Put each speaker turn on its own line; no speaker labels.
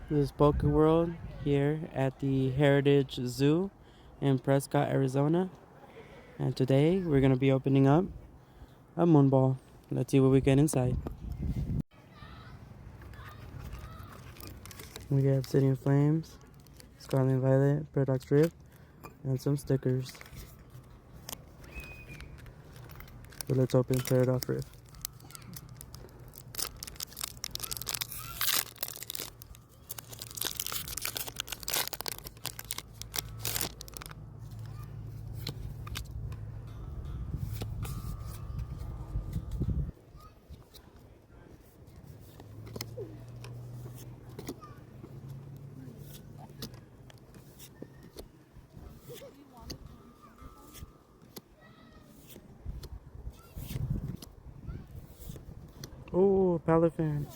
This is Poke World here at the Heritage Zoo in Prescott, Arizona. And today we're going to be opening up a moon ball. Let's see what we get inside. We get Obsidian Flames, Scarlet&Violet, Paradox Rift, and some stickers. So let's open Paradox Rift. Oh, palette fan.